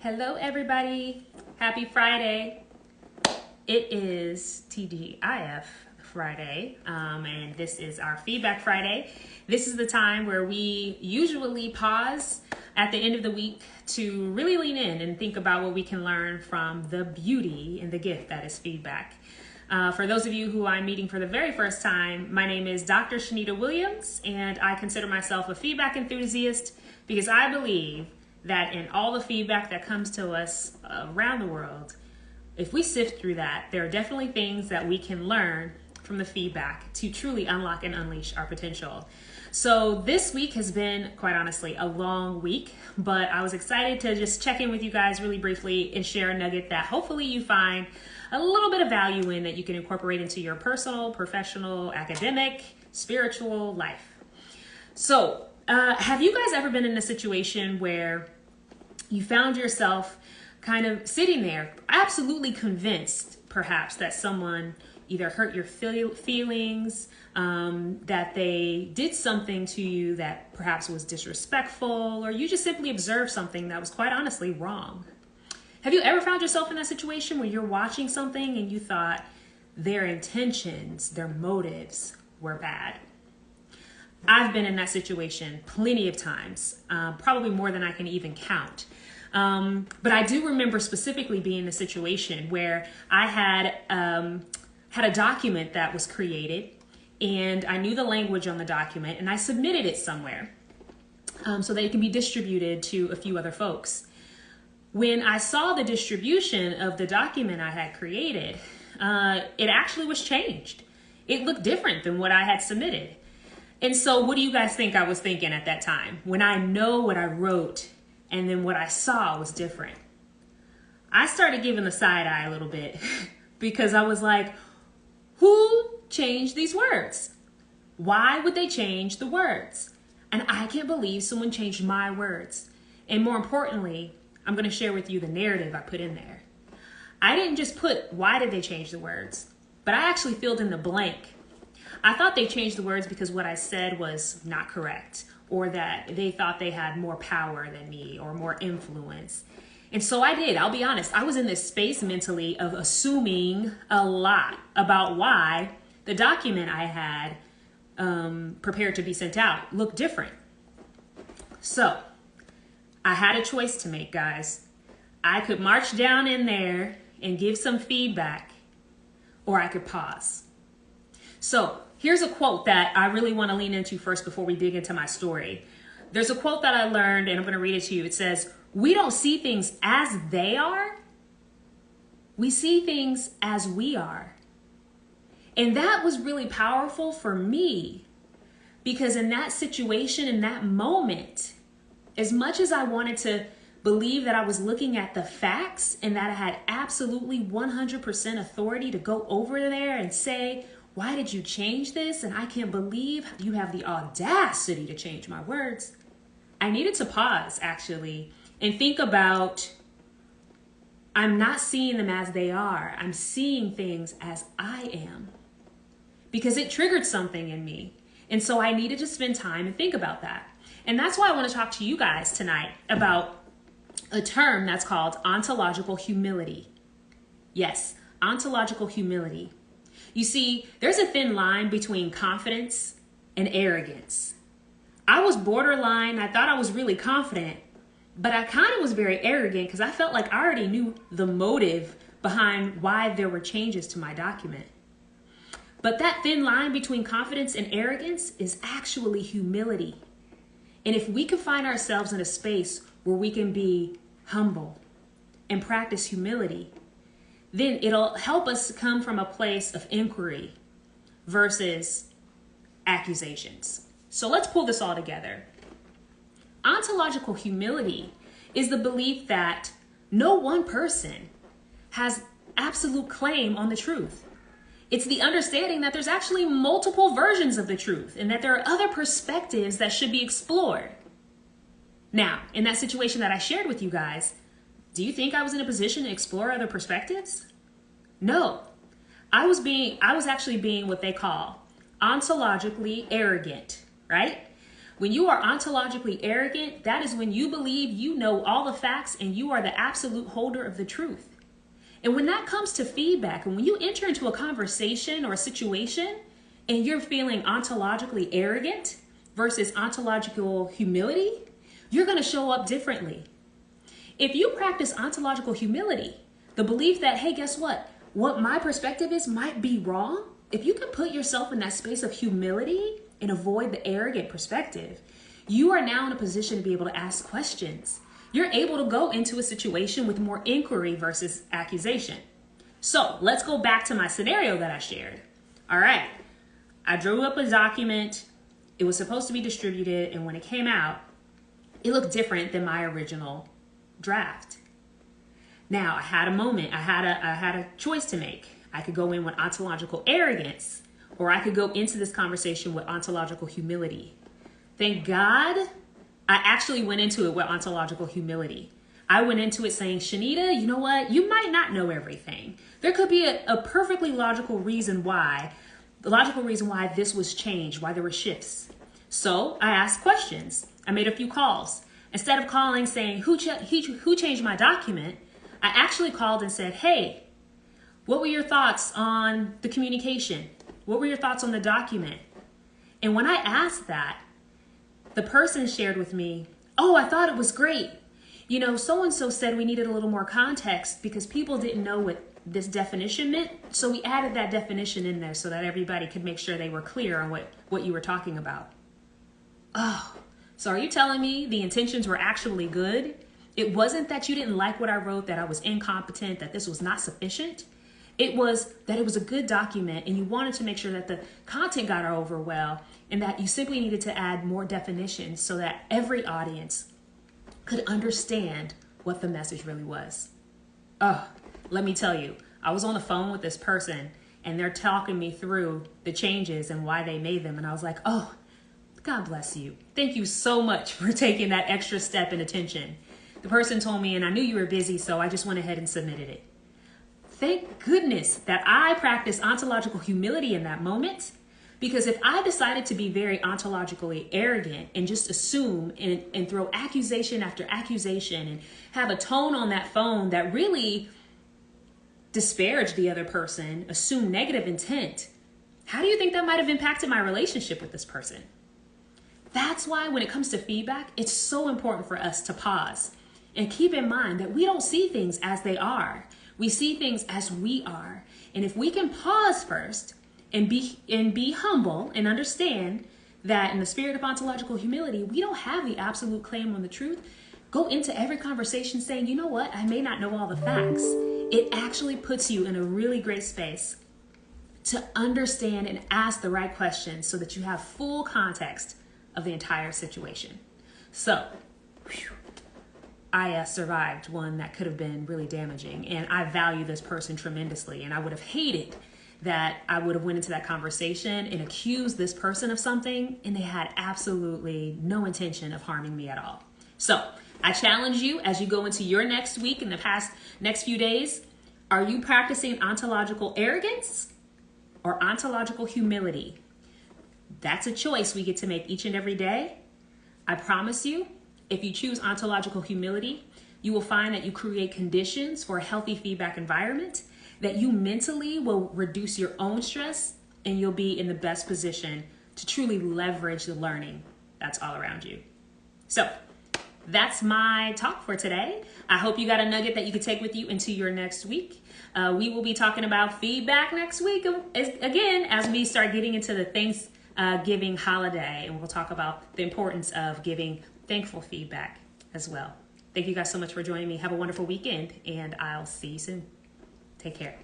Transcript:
Hello, everybody. Happy Friday. It is TGIF Friday, and this is our Feedback Friday. This is the time where we usually pause at the end of the week to really lean in and think about what we can learn from the beauty and the gift that is feedback. For those of you who I'm meeting for the very first time, my name is Dr. Shanita Williams, and I consider myself a feedback enthusiast because I believe that in all the feedback that comes to us around the world, if we sift through that, there are definitely things that we can learn from the feedback to truly unlock and unleash our potential. So this week has been, quite honestly, a long week, but I was excited to just check in with you guys really briefly and share a nugget that hopefully you find a little bit of value in that you can incorporate into your personal, professional, academic, spiritual life. So have you guys ever been in a situation where you found yourself kind of sitting there, absolutely convinced, perhaps, that someone either hurt your feelings, that they did something to you that perhaps was disrespectful, or you just simply observed something that was quite honestly wrong? Have you ever found yourself in that situation where you're watching something and you thought their intentions, their motives were bad? I've been in that situation plenty of times, probably more than I can even count. But I do remember specifically being in a situation where I had a document that was created, and I knew the language on the document, and I submitted it somewhere so that it can be distributed to a few other folks. When I saw the distribution of the document I had created, it actually was changed. It looked different than what I had submitted. And so what do you guys think I was thinking at that time when I know what I wrote and then what I saw was different? I started giving the side eye a little bit because I was like, who changed these words? Why would they change the words? And I can't believe someone changed my words. And more importantly, I'm going to share with you the narrative I put in there. I didn't just put, why did they change the words? But I actually filled in the blank. I thought they changed the words because what I said was not correct, or that they thought they had more power than me or more influence. And so I did. I'll be honest. I was in this space mentally of assuming a lot about why the document I had prepared to be sent out looked different. So I had a choice to make, guys. I could march down in there and give some feedback, or I could pause. So here's a quote that I really want to lean into first before we dig into my story. There's a quote that I learned, and I'm going to read it to you. It says, "We don't see things as they are. We see things as we are." And that was really powerful for me because in that situation, in that moment, as much as I wanted to believe that I was looking at the facts and that I had absolutely 100% authority to go over there and say, why did you change this? And I can't believe you have the audacity to change my words. I needed to pause, actually, and think about, I'm not seeing them as they are. I'm seeing things as I am. Because it triggered something in me. And so I needed to spend time and think about that. And that's why I want to talk to you guys tonight about a term that's called ontological humility. Yes, ontological humility. You see, there's a thin line between confidence and arrogance. I was borderline. I thought I was really confident, but I kind of was very arrogant because I felt like I already knew the motive behind why there were changes to my document. But that thin line between confidence and arrogance is actually humility. And if we can find ourselves in a space where we can be humble and practice humility, then it'll help us come from a place of inquiry versus accusations. So let's pull this all together. Ontological humility is the belief that no one person has absolute claim on the truth. It's the understanding that there's actually multiple versions of the truth and that there are other perspectives that should be explored. Now, in that situation that I shared with you guys, do you think I was in a position to explore other perspectives? No. I was actually being what they call ontologically arrogant, right? When you are ontologically arrogant, that is when you believe you know all the facts and you are the absolute holder of the truth. And when that comes to feedback, and when you enter into a conversation or a situation and you're feeling ontologically arrogant versus ontological humility, you're going to show up differently. If you practice ontological humility, the belief that, hey, guess what? What my perspective is might be wrong. If you can put yourself in that space of humility and avoid the arrogant perspective, you are now in a position to be able to ask questions. You're able to go into a situation with more inquiry versus accusation. So let's go back to my scenario that I shared. All right, I drew up a document. It was supposed to be distributed, and when it came out, it looked different than my original draft. Now I had a moment. I had a choice to make. I could go in with ontological arrogance, or I could go into this conversation with ontological humility. Thank God I actually went into it with ontological humility. I went into it saying, Shanita, you know what? You might not know everything. There could be a perfectly logical reason why this was changed, why there were shifts. So I asked questions. I made a few calls. Instead of calling saying, who changed my document? I actually called and said, hey, what were your thoughts on the communication? What were your thoughts on the document? And when I asked that, the person shared with me, oh, I thought it was great. You know, so-and-so said we needed a little more context because people didn't know what this definition meant. So we added that definition in there so that everybody could make sure they were clear on what you were talking about. Oh, so are you telling me the intentions were actually good? It wasn't that you didn't like what I wrote, that I was incompetent, that this was not sufficient. It was that it was a good document and you wanted to make sure that the content got over well and that you simply needed to add more definitions so that every audience could understand what the message really was. Oh, let me tell you, I was on the phone with this person and they're talking me through the changes and why they made them. And I was like, oh, God bless you. Thank you so much for taking that extra step and attention. The person told me, and I knew you were busy, so I just went ahead and submitted it. Thank goodness that I practiced ontological humility in that moment, because if I decided to be very ontologically arrogant and just assume and throw accusation after accusation and have a tone on that phone that really disparaged the other person, assume negative intent, how do you think that might have impacted my relationship with this person? That's why when it comes to feedback, it's so important for us to pause and keep in mind that we don't see things as they are. We see things as we are. And if we can pause first and be humble and understand that in the spirit of ontological humility, we don't have the absolute claim on the truth, go into every conversation saying, you know what, I may not know all the facts. It actually puts you in a really great space to understand and ask the right questions so that you have full context of the entire situation. So, I survived one that could have been really damaging, and I value this person tremendously, and I would have hated that I would have went into that conversation and accused this person of something, and they had absolutely no intention of harming me at all. So I challenge you as you go into your next week and next few days, are you practicing ontological arrogance or ontological humility? That's a choice we get to make each and every day. I promise you, if you choose ontological humility, you will find that you create conditions for a healthy feedback environment, that you mentally will reduce your own stress, and you'll be in the best position to truly leverage the learning that's all around you. So that's my talk for today. I hope you got a nugget that you can take with you into your next week. We will be talking about feedback next week again as we start getting into the Thanksgiving holiday, and we'll talk about the importance of giving thankful feedback as well. Thank you guys so much for joining me. Have a wonderful weekend, and I'll see you soon. Take care.